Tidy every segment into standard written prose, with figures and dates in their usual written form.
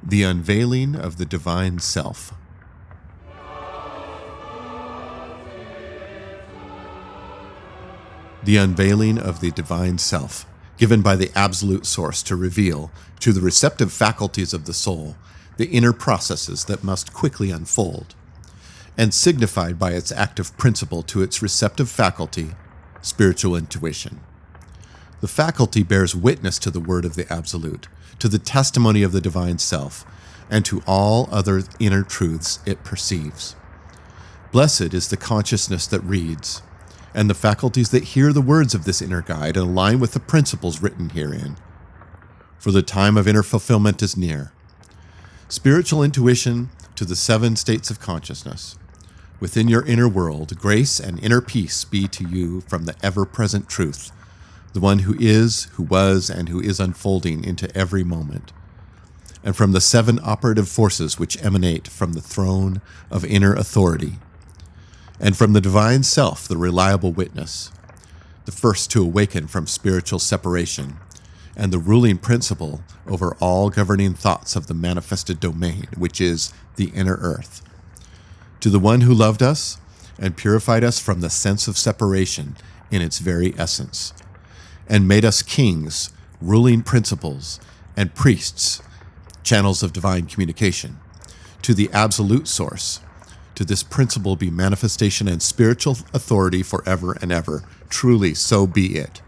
The Unveiling of the Divine Self. The unveiling of the divine self, given by the absolute source to reveal to the receptive faculties of the soul the inner processes that must quickly unfold, and signified by its active principle to its receptive faculty, spiritual intuition. The faculty bears witness to the word of the absolute, to the testimony of the divine self, and to all other inner truths it perceives. Blessed is the consciousness that reads, and the faculties that hear the words of this inner guide and align with the principles written herein. For the time of inner fulfillment is near. Spiritual intuition to the 7 states of consciousness. Within your inner world, grace and inner peace be to you from the ever-present truth, the one who is, who was, and who is unfolding into every moment, and from the 7 operative forces which emanate from the throne of inner authority, and from the divine self, the reliable witness, the first to awaken from spiritual separation, and the ruling principle over all governing thoughts of the manifested domain, which is the inner earth. To the one who loved us and purified us from the sense of separation in its very essence, and made us kings, ruling principles, and priests, channels of divine communication, to the absolute source, to this principle be manifestation and spiritual authority forever and ever. Truly, so be it.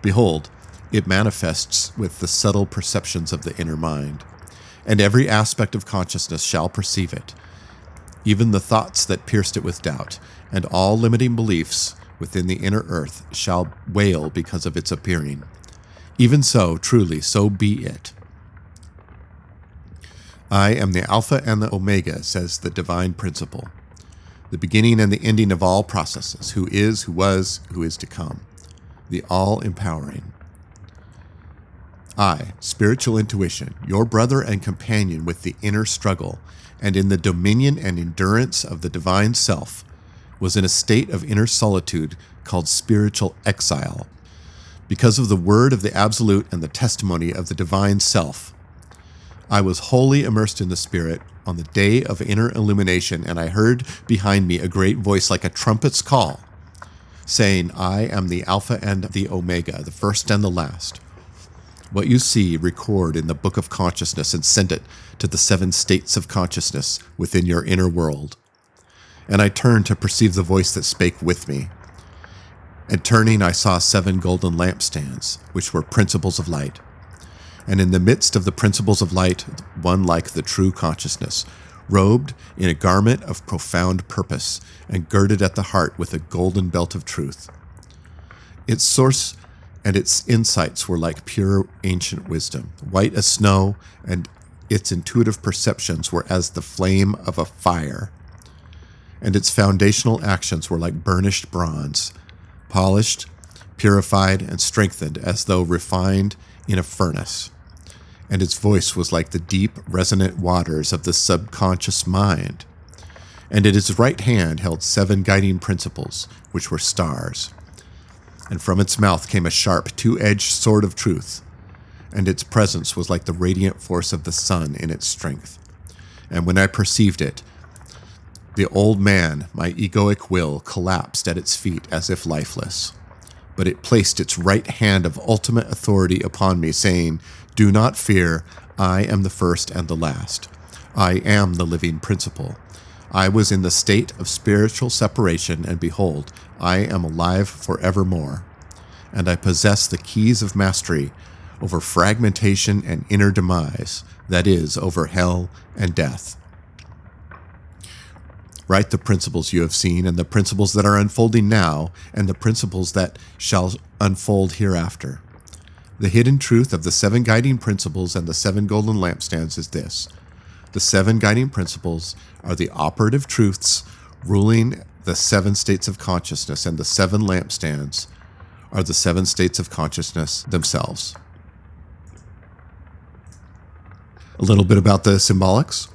Behold, it manifests with the subtle perceptions of the inner mind, and every aspect of consciousness shall perceive it, even the thoughts that pierced it with doubt, and all limiting beliefs within the inner earth shall wail because of its appearing. Even so, truly, so be it. I am the Alpha and the Omega, says the divine principle, the beginning and the ending of all processes, who is, who was, who is to come, the all-empowering. I, spiritual intuition, your brother and companion with the inner struggle, and in the dominion and endurance of the divine self, was in a state of inner solitude called spiritual exile, because of the word of the absolute and the testimony of the divine self. I was wholly immersed in the Spirit on the day of inner illumination, and I heard behind me a great voice like a trumpet's call, saying, I am the Alpha and the Omega, the first and the last. What you see, record in the book of consciousness and send it to the 7 states of consciousness within your inner world. And I turned to perceive the voice that spake with me. And turning, I saw 7 golden lampstands, which were principles of light. And in the midst of the principles of light, one like the true consciousness, robed in a garment of profound purpose, and girded at the heart with a golden belt of truth. Its source and its insights were like pure ancient wisdom, white as snow, and its intuitive perceptions were as the flame of a fire. And its foundational actions were like burnished bronze, polished, purified, and strengthened as though refined in a furnace. And its voice was like the deep, resonant waters of the subconscious mind. And in its right hand held 7 guiding principles, which were stars. And from its mouth came a sharp, 2-edged sword of truth. And its presence was like the radiant force of the sun in its strength. And when I perceived it, the old man, my egoic will, collapsed at its feet as if lifeless. But it placed its right hand of ultimate authority upon me, saying, Do not fear, I am the first and the last. I am the living principle. I was in the state of spiritual separation, and behold, I am alive forevermore. And I possess the keys of mastery over fragmentation and inner demise, that is, over hell and death. Write the principles you have seen, and the principles that are unfolding now, and the principles that shall unfold hereafter. The hidden truth of the 7 guiding principles and the 7 golden lampstands is this. The 7 guiding principles are the operative truths ruling the 7 states of consciousness, and the 7 lampstands are the 7 states of consciousness themselves. A little bit about the symbolics.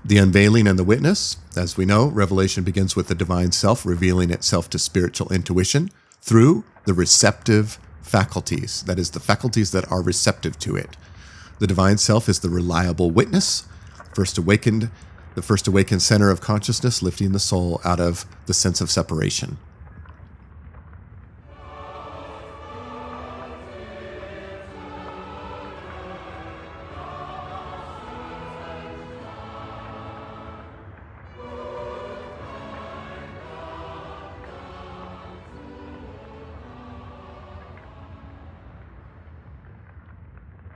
The unveiling and the witness. As we know, revelation begins with the divine self revealing itself to spiritual intuition through the receptive faculties, that is, the faculties that are receptive to it. The divine self is the reliable witness, the first awakened center of consciousness, lifting the soul out of the sense of separation.